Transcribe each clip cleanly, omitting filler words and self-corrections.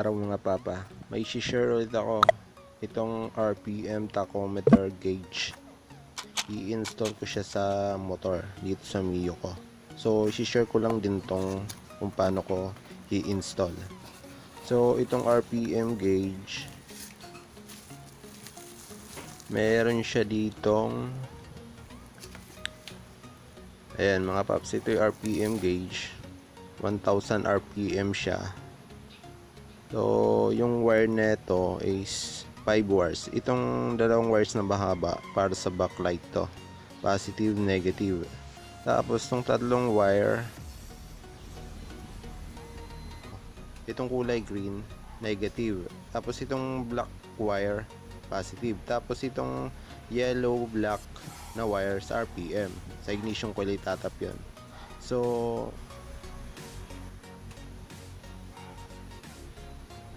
araw mga papa, may share ulit ako itong RPM tachometer gauge. I-install ko siya sa motor dito sa Mio ko. So i-share ko lang din tong kung paano ko i-install. So itong RPM gauge, meron siya ditong, ayan mga paps, ito yung RPM gauge, 1000 RPM siya. So, yung wire neto is 5 wires. Itong dalawang wires na mahaba para sa backlight to. Positive, negative. Tapos, itong tatlong wire, itong kulay green, negative. Tapos, itong black wire, positive. Tapos, itong yellow, black na wire sa RPM. Sa ignition coil itatap yun. So,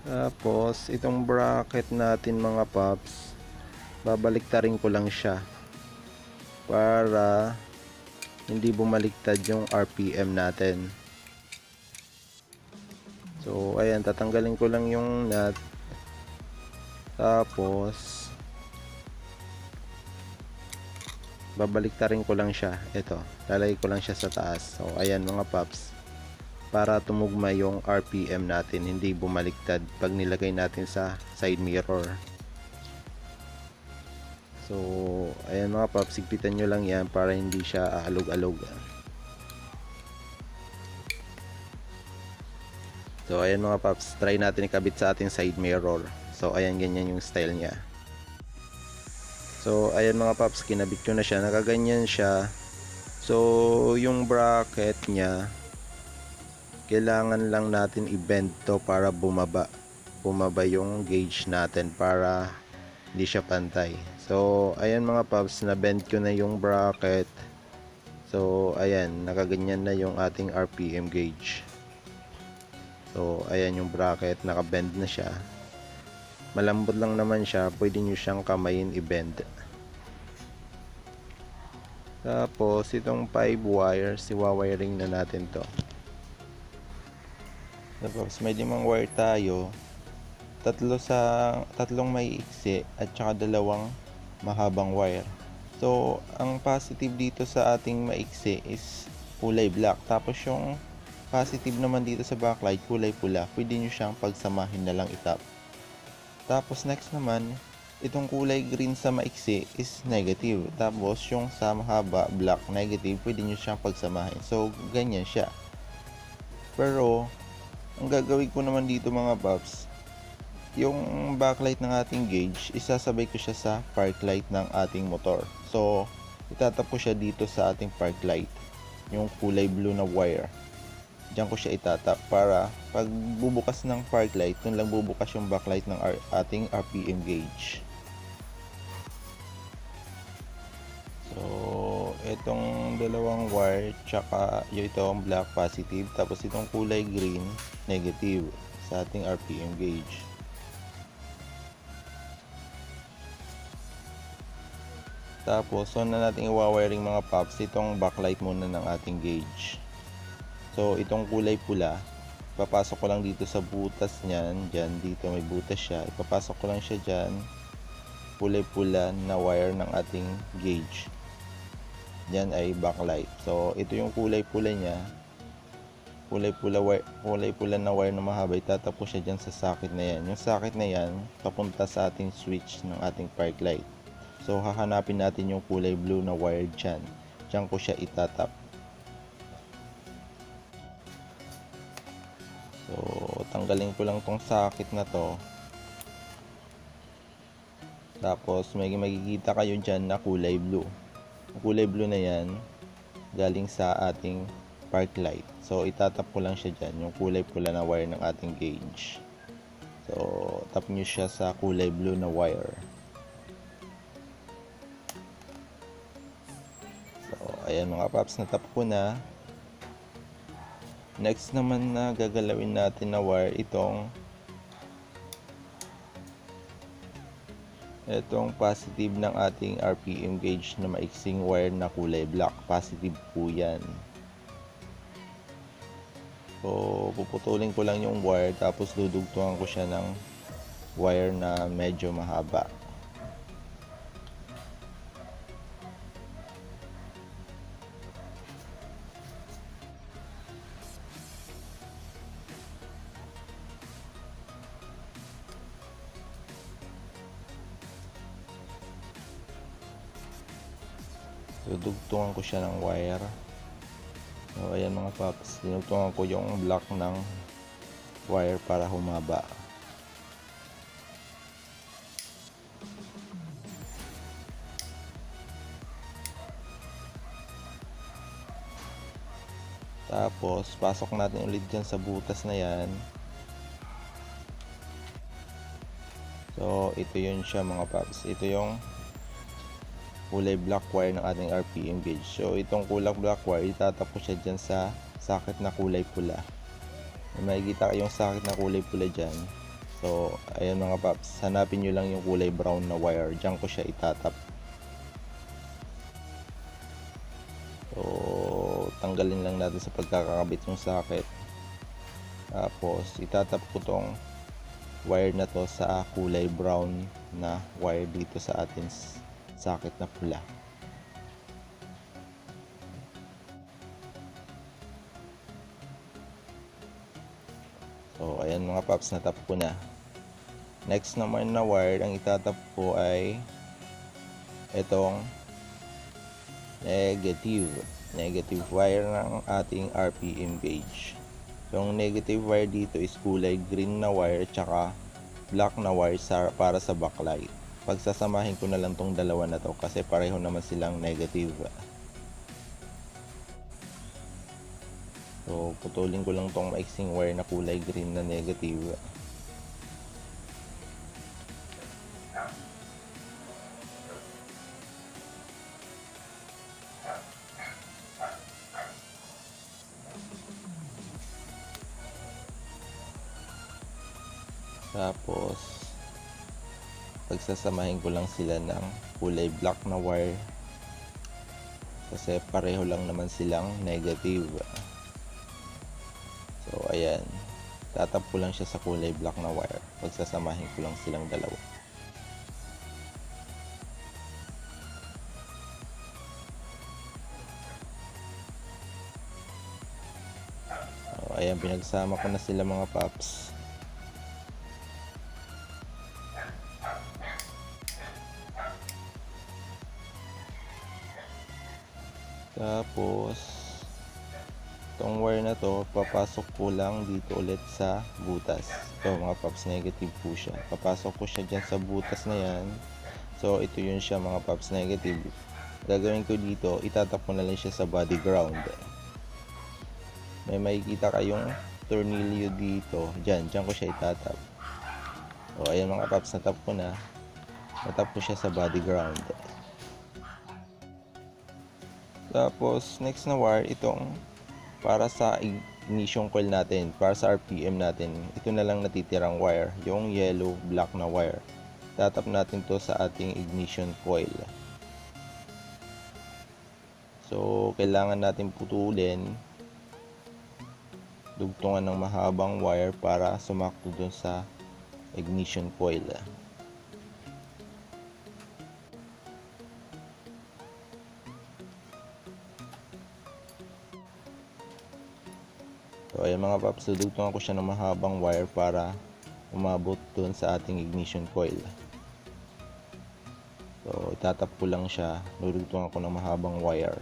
tapos, itong bracket natin mga paps, babaliktarin ko lang siya para hindi bumaliktad yung RPM natin. So, ayan, tatanggalin ko lang yung nut. Tapos, babaliktarin ko lang siya. Ito, lalagay ko lang siya sa taas. So, ayan mga paps, para tumugma yung RPM natin, hindi bumaliktad pag nilagay natin sa side mirror. So ayan mga paps, sigpitan nyo lang yan para hindi siya aalog-alog. So ayan mga paps, try natin ikabit sa ating side mirror. So ayan, ganyan yung style niya. So ayan mga paps, kinabit ko na siya, nakaganyan siya. So yung bracket niya, kailangan lang natin i-bend to para bumaba yung gauge natin para hindi siya pantay. So ayan mga paps, na bend ko na yung bracket. So ayan, nakaganyan na yung ating RPM gauge. So ayan yung bracket, nakabend na siya. Malambot lang naman siya, pwede nyo siyang kamayin i-bend. Tapos itong 5 wires, i-wiring na natin to. Tapos may 5 wire tayo, tatlong may iksi at saka dalawang mahabang wire. So ang positive dito sa ating maiksi is kulay black, tapos yung positive naman dito sa backlight kulay pula. Pwede nyo siyang pagsamahin na lang itap. Tapos next naman, itong kulay green sa maiksi is negative, tapos yung sa mahaba black negative, pwede nyo siyang pagsamahin. So ganyan siya. Pero ang gagawin ko naman dito mga paps, yung backlight ng ating gauge, isasabay ko siya sa park light ng ating motor. So itatap ko siya dito sa ating park light, yung kulay blue na wire. Diyan ko siya itatap para pag bubukas ng park light, dun lang bubukas yung backlight ng ating RPM gauge. So itong dalawang wire, tsaka itong black positive, tapos itong kulay green negative sa ating RPM gauge. Tapos so na natin i-wiring mga paps, itong backlight muna ng ating gauge. So itong kulay pula, papasok ko lang dito sa butas niyan, dyan, dito may butas siya, ipapasok ko lang siya dyan, kulay pula na wire ng ating gauge. Diyan ay backlight. So ito yung kulay pula niya, kulay pula na wire na mahaba, itatapos siya dyan sa socket na yan. Yung socket na yan papunta sa ating switch ng ating park light. So hahanapin natin yung kulay blue na wire dyan, dyan ko siya itatap. So tanggalin ko lang tong socket na to. Tapos may makikita kayo dyan na kulay blue. Ang kulay blue na yan galing sa ating park light. So itatap ko lang siya dyan, yung kulay pula na wire ng ating gauge. So tap nyo siya sa kulay blue na wire. So ayan mga paps, natap ko na. Next naman na gagalawin natin na wire, itong positive ng ating RPM gauge na maiksing wire na kulay black. Positive po yan. So, puputulin ko lang yung wire tapos dudugtungan ko siya ng wire na medyo mahaba. Dudugtungan ko siya ng wire. So, ayan mga paps, dinugtungan ko yung block ng wire para humaba. Tapos, pasok natin ulit dyan sa butas na yan. So, ito yun siya mga paps. Ito yung kulay black wire ng ating RPM gauge. So, itong kulay black wire, itatap ko siya dyan sa socket na kulay pula. May makikita kayong socket na kulay pula dyan. So, ayan mga paps. Hanapin nyo lang yung kulay brown na wire. Dyan ko siya itatap. So, tanggalin lang natin sa pagkakakabit yung socket. Tapos, itatap ko tong wire na to sa kulay brown na wire dito sa ating socket na pula. So, ayan mga paps, natap ko na. Next naman na wire, ang itatap ko ay itong negative wire ng ating RPM gauge. Yung negative wire dito is kulay green na wire tsaka black na wire para sa backlight. Pagsasamahin ko na lang tong dalawa na to kasi pareho naman silang negative. So, putulin ko lang tong maiksing wire na kulay green na negative. Tapos, pagsasamahin ko lang sila ng kulay black na wire kasi pareho lang naman silang negative. So, ayan. Tatap ko lang siya sa kulay black na wire. Pagsasamahin ko lang silang dalawa. So, ayan. Pinagsama ko na sila mga paps. Tapos, itong wire na to, papasok ko lang dito ulit sa butas. Ito mga paps, negative po siya. Papasok ko siya dyan sa butas na yan. So, ito yun siya mga paps, negative. Gagawin ko dito, itatap ko na lang siya sa body ground. May makikita kayong tornilyo dito. Dyan ko siya itatap. O, ayan mga paps, natap ko na. Natap ko siya sa body ground. Tapos, next na wire, itong para sa ignition coil natin, para sa RPM natin. Ito na lang natitirang wire, yung yellow black na wire. Tatap natin to sa ating ignition coil. So, kailangan natin putulin, dugtungan ng mahabang wire para sumakto dun sa ignition coil. So, ayan mga paps, dudugtungan ko siya ng mahabang wire para umabot dun sa ating ignition coil. So, itatap ko lang siya, dudugtungan ko ng mahabang wire.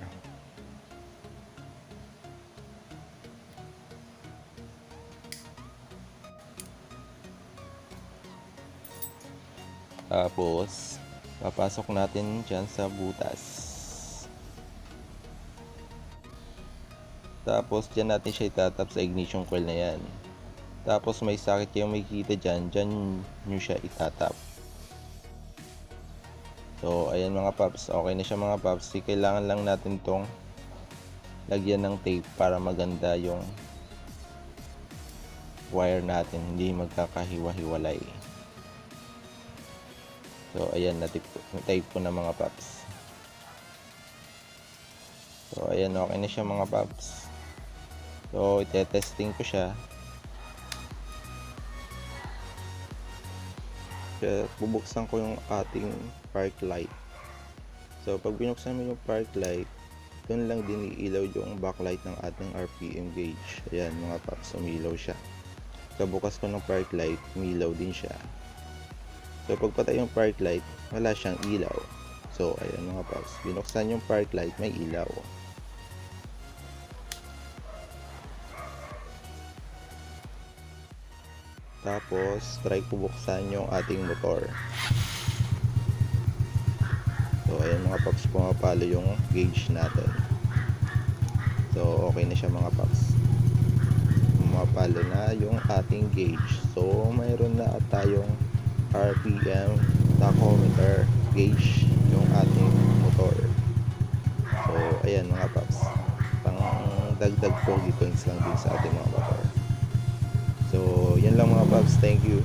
Tapos, papasok natin dyan sa butas. Tapos, dyan natin siya itatap sa ignition coil na yan. Tapos, may socket kayong makikita dyan. Dyan nyo siya itatap. So, ayan mga paps. Okay na siya mga paps. Kailangan lang natin tong lagyan ng tape para maganda yung wire natin. Hindi magkakahiwa-hiwalay. So, ayan. Tape ko na mga paps. So, ayan. Okay na siya mga paps. So, itetesting ko siya. Kaya bubuksan ko yung ating park light. So, pag binuksan mo yung park light, doon lang din iilaw yung backlight ng ating RPM gauge. Ayan mga paps, umilaw siya. Kabukas ko ng park light, umilaw din siya. So, pag patay yung park light, wala siyang ilaw. So, ayan mga paps, binuksan yung park light, may ilaw. Tapos, try ko buksan yung ating motor. So, ayan mga paps, pumapalo yung gauge natin. So, okay na siya mga paps. Pumapalo na yung ating gauge. So, mayroon na tayong RPM tachometer gauge yung ating motor. So, ayan mga paps. Pang dagdag pogi points lang din sa ating mga motor. So, yan lang mga paps. Thank you.